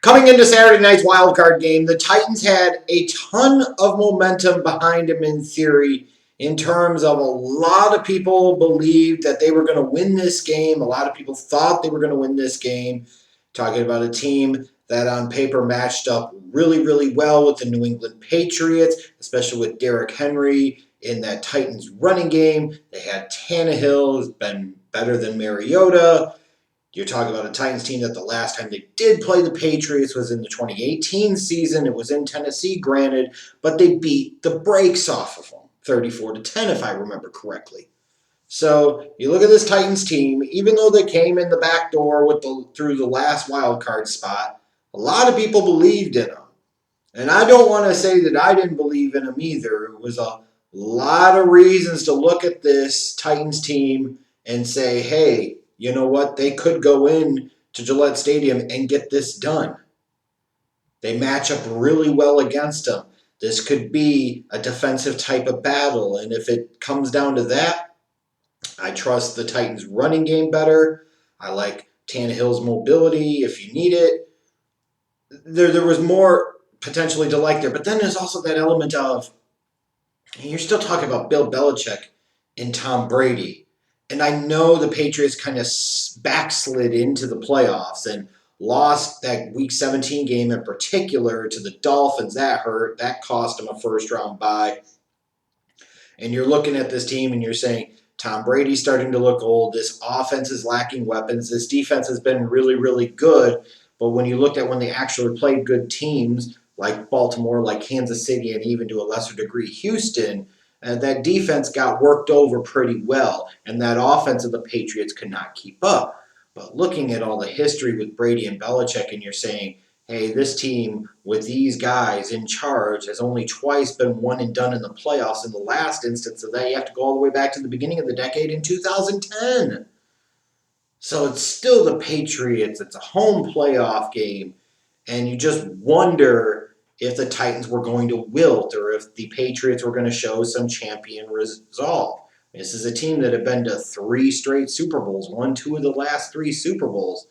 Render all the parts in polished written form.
Coming into Saturday night's wildcard game, the Titans had a ton of momentum behind them in theory, in terms of a lot of people believed that they were going to win this game. A lot of people thought they were going to win this game. Talking about a team that on paper matched up really, really well with the New England Patriots, especially with Derrick Henry in that Titans running game. They had Tannehill, who's been better than Mariota. You're talking about a Titans team that the last time they did play the Patriots was in the 2018 season. It was in Tennessee, granted, but they beat the brakes off of them, 34-10, if I remember correctly. So you look at this Titans team, even though they came in the back door through the last wild card spot, a lot of people believed in them. And I don't want to say that I didn't believe in them either. It was a lot of reasons to look at this Titans team and say, hey, you know what? They could go in to Gillette Stadium and get this done. They match up really well against them. This could be a defensive type of battle. And if it comes down to that, I trust the Titans' running game better. I like Tannehill's mobility if you need it. There was more potentially to like there. But then there's also that element of, you're still talking about Bill Belichick and Tom Brady. And I know the Patriots kind of backslid into the playoffs and lost that Week 17 game in particular to the Dolphins. That hurt. That cost them a first-round bye. And you're looking at this team and you're saying, Tom Brady's starting to look old. This offense is lacking weapons. This defense has been really, really good. But when you looked at when they actually played good teams, like Baltimore, like Kansas City, and even to a lesser degree Houston, that defense got worked over pretty well, and that offense of the Patriots could not keep up. But looking at all the history with Brady and Belichick, and you're saying, hey, this team with these guys in charge has only twice been one and done in the playoffs. In the last instance of that, you have to go all the way back to the beginning of the decade in 2010. So it's still the Patriots. It's a home playoff game. And you just wonder if the Titans were going to wilt or if the Patriots were going to show some champion resolve. This is a team that had been to 3 straight Super Bowls, won 2 of the last 3 Super Bowls.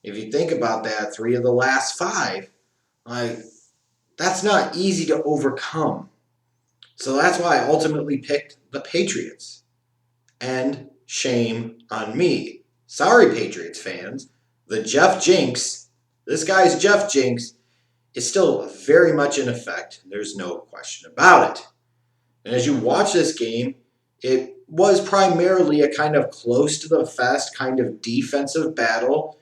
If you think about that, 3 of the last 5, that's not easy to overcome. So that's why I ultimately picked the Patriots. And shame on me. Sorry, Patriots fans. The Jeff Jinx, this guy's Jeff Jinx, is still very much in effect. There's no question about it. And as you watch this game, it was primarily a kind of close to the vest kind of defensive battle.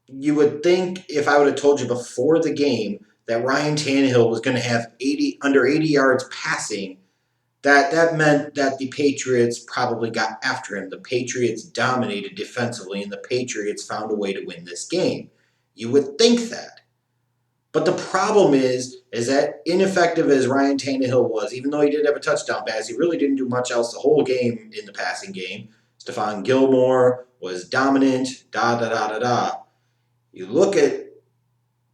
You would think if I would have told you before the game that Ryan Tannehill was going to have under 80 yards passing, that meant that the Patriots probably got after him. The Patriots dominated defensively, and the Patriots found a way to win this game. You would think that. But the problem is that ineffective as Ryan Tannehill was, even though he did have a touchdown pass, he really didn't do much else the whole game in the passing game. Stephon Gilmore was dominant, You look at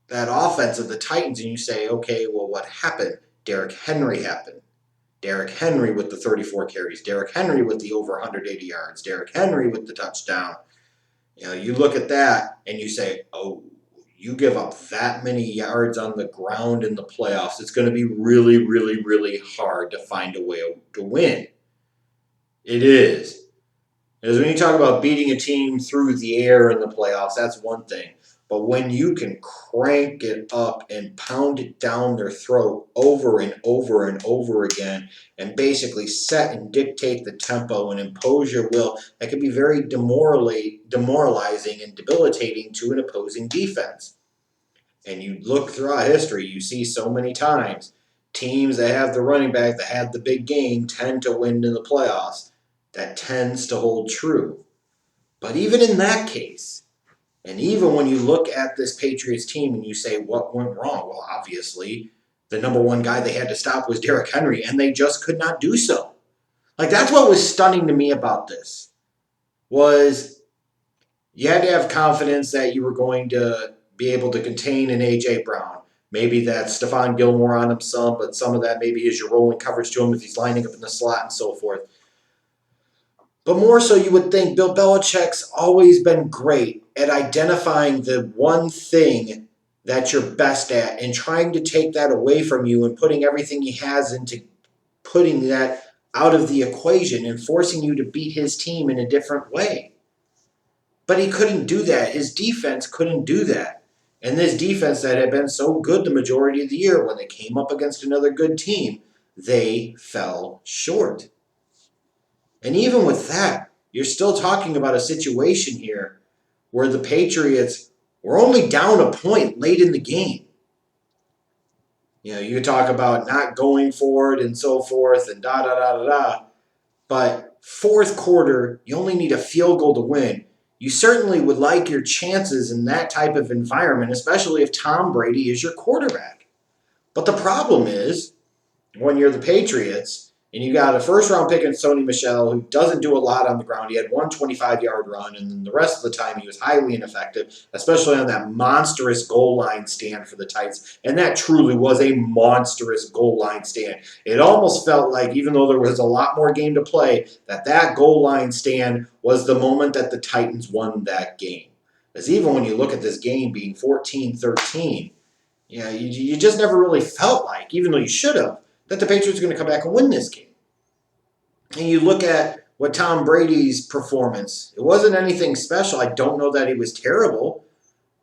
that offense of the Titans and you say, okay, well, what happened? Derrick Henry happened. Derrick Henry with the 34 carries. Derrick Henry with the over 180 yards. Derrick Henry with the touchdown. You look at that and you say, oh, you give up that many yards on the ground in the playoffs, it's going to be really, really, really hard to find a way to win. It is. Because when you talk about beating a team through the air in the playoffs, that's one thing. But when you can crank it up and pound it down their throat over and over and over again and basically set and dictate the tempo and impose your will, that can be very demoralizing and debilitating to an opposing defense. And you look throughout history, you see so many times teams that have the running back that had the big game tend to win in the playoffs. That tends to hold true. But even in that case, and even when you look at this Patriots team and you say, what went wrong? Well, obviously, the number one guy they had to stop was Derrick Henry, and they just could not do so. That's what was stunning to me about this, was you had to have confidence that you were going to be able to contain an A.J. Brown. Maybe that's Stephon Gilmore on him some, but some of that maybe is your rolling coverage to him if he's lining up in the slot and so forth. But more so, you would think Bill Belichick's always been great at identifying the one thing that you're best at and trying to take that away from you and putting everything he has into putting that out of the equation and forcing you to beat his team in a different way. But he couldn't do that. His defense couldn't do that. And this defense that had been so good the majority of the year, when they came up against another good team, they fell short. And even with that, you're still talking about a situation here where the Patriots were only down a point late in the game. You know, you talk about not going for it and so forth and da da da da da. But fourth quarter, you only need a field goal to win. You certainly would like your chances in that type of environment, especially if Tom Brady is your quarterback. But the problem is, when you're the Patriots and you got a first-round pick in Sony Michel who doesn't do a lot on the ground. He had one 25-yard run, and then the rest of the time he was highly ineffective, especially on that monstrous goal line stand for the Titans. And that truly was a monstrous goal line stand. It almost felt like, even though there was a lot more game to play, that goal line stand was the moment that the Titans won that game. Because even when you look at this game being 14-13, you just never really felt like, even though you should have, that the Patriots are going to come back and win this game. And you look at what Tom Brady's performance, it wasn't anything special. I don't know that he was terrible,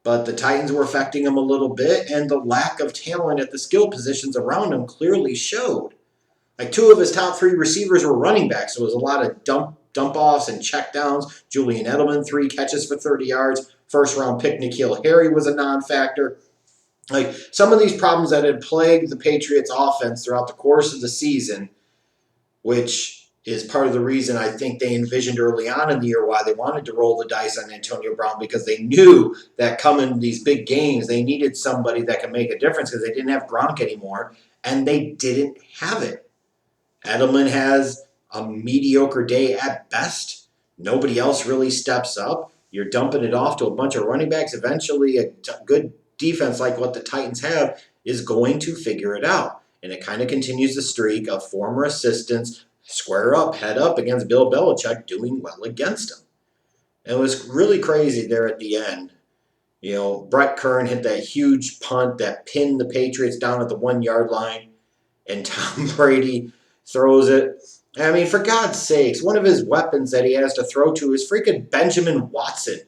but the Titans were affecting him a little bit, and the lack of talent at the skill positions around him clearly showed. Like, two of his top three receivers were running backs, so it was a lot of dump-offs and checkdowns. Julian Edelman, 3 catches for 30 yards. First-round pick N'Keal Harry was a non-factor. Like, some of these problems that had plagued the Patriots offense throughout the course of the season, which is part of the reason I think they envisioned early on in the year why they wanted to roll the dice on Antonio Brown, because they knew that coming these big games, they needed somebody that could make a difference because they didn't have Gronk anymore, and they didn't have it. Edelman has a mediocre day at best. Nobody else really steps up. You're dumping it off to a bunch of running backs. Eventually, a good defense like what the Titans have is going to figure it out. And it kind of continues the streak of former assistants square up, head up against Bill Belichick, doing well against him. It was really crazy there at the end. You know, Brett Kern hit that huge punt that pinned the Patriots down at the 1-yard line, and Tom Brady throws it. I mean, for God's sakes, one of his weapons that he has to throw to is freaking Benjamin Watson,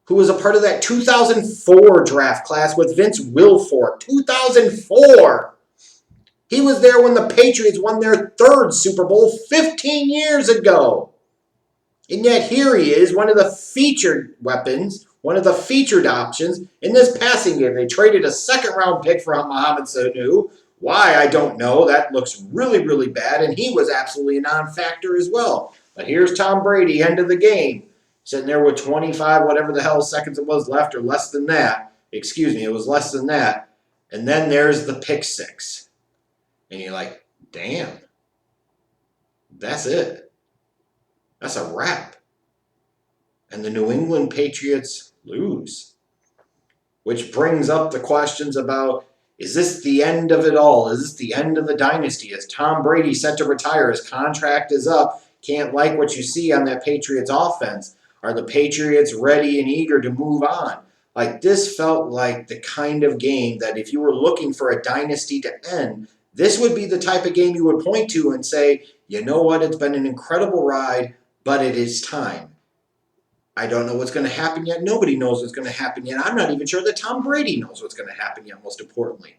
who was a part of that 2004 draft class with Vince Wilfork. 2004! He was there when the Patriots won their 3rd Super Bowl 15 years ago. And yet here he is, one of the featured weapons, one of the featured options in this passing game. They traded a 2nd-round pick for Mohamed Sanu. Why, I don't know. That looks really, really bad, and he was absolutely a non-factor as well. But here's Tom Brady, end of the game, sitting there with 25, whatever the hell seconds it was left, or less than that. Excuse me, it was less than that. And then there's the pick 6. And you're like, damn, that's it. That's a wrap. And the New England Patriots lose. Which brings up the questions about, is this the end of it all? Is this the end of the dynasty? Is Tom Brady set to retire? His contract is up. Can't like what you see on that Patriots offense. Are the Patriots ready and eager to move on? Like, this felt like the kind of game that if you were looking for a dynasty to end, this would be the type of game you would point to and say, you know what, it's been an incredible ride, but it is time. I don't know what's going to happen yet. Nobody knows what's going to happen yet. I'm not even sure that Tom Brady knows what's going to happen yet, most importantly.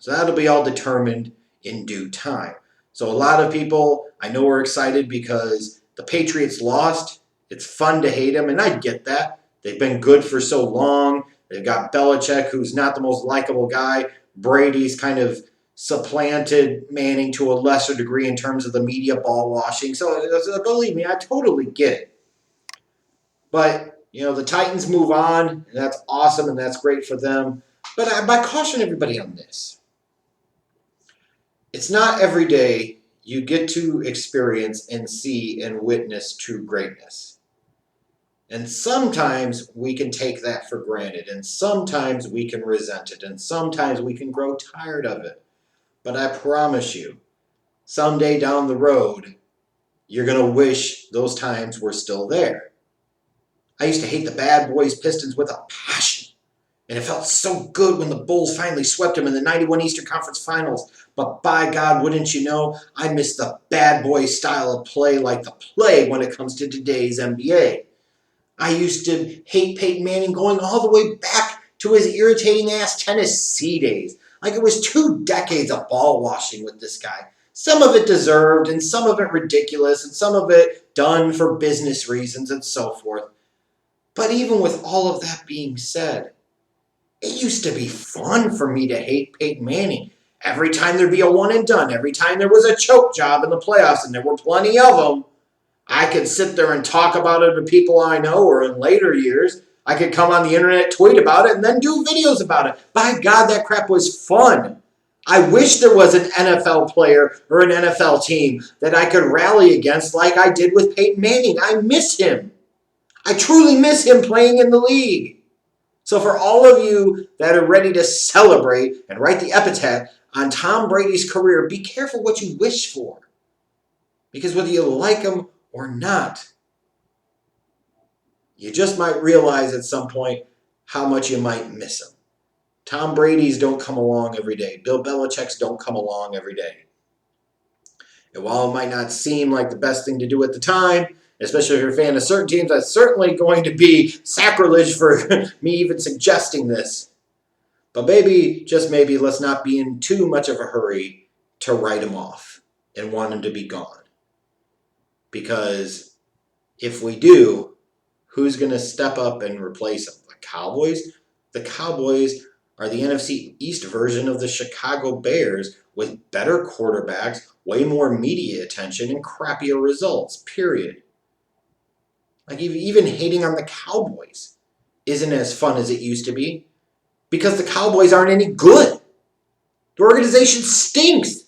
So that'll be all determined in due time. So a lot of people, I know, are excited because the Patriots lost. It's fun to hate them, and I get that. They've been good for so long. They've got Belichick, who's not the most likable guy. Brady's kind of supplanted Manning to a lesser degree in terms of the media ball washing. So believe me, I totally get it. But, you know, the Titans move on, and that's awesome, and that's great for them. But I caution everybody on this. It's not every day you get to experience and see and witness true greatness. And sometimes we can take that for granted, and sometimes we can resent it, and sometimes we can grow tired of it. But I promise you, someday down the road, you're going to wish those times were still there. I used to hate the Bad Boys Pistons with a passion. And it felt so good when the Bulls finally swept him in the 91 Eastern Conference Finals. But by God, wouldn't you know, I miss the bad boy style of play like the plague when it comes to today's NBA. I used to hate Peyton Manning going all the way back to his irritating ass Tennessee days. Like it was 2 decades of ball washing with this guy. Some of it deserved and some of it ridiculous and some of it done for business reasons and so forth. But even with all of that being said, it used to be fun for me to hate Peyton Manning. Every time there'd be a one and done, every time there was a choke job in the playoffs, and there were plenty of them, I could sit there and talk about it to people I know, or in later years, I could come on the internet, tweet about it, and then do videos about it. By God, that crap was fun. I wish there was an NFL player or an NFL team that I could rally against like I did with Peyton Manning. I miss him. I truly miss him playing in the league. So for all of you that are ready to celebrate and write the epitaph on Tom Brady's career, be careful what you wish for. Because whether you like him or not, you just might realize at some point how much you might miss him. Tom Brady's don't come along every day. Bill Belichick's don't come along every day. And while it might not seem like the best thing to do at the time, especially if you're a fan of certain teams, that's certainly going to be sacrilege for me even suggesting this. But maybe, just maybe, let's not be in too much of a hurry to write him off and want him to be gone. Because if we do, who's going to step up and replace him? The Cowboys? The Cowboys are the NFC East version of the Chicago Bears with better quarterbacks, way more media attention, and crappier results, period. Like, even hating on the Cowboys isn't as fun as it used to be because the Cowboys aren't any good. The organization stinks.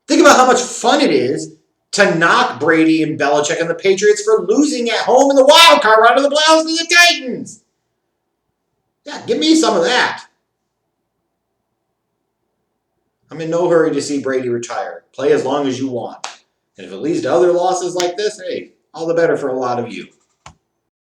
Think about how much fun it is to knock Brady and Belichick and the Patriots for losing at home in the wild card round of the playoffs to the Titans. Yeah, give me some of that. I'm in no hurry to see Brady retire. Play as long as you want. And if it leads to other losses like this, hey, all the better for a lot of you.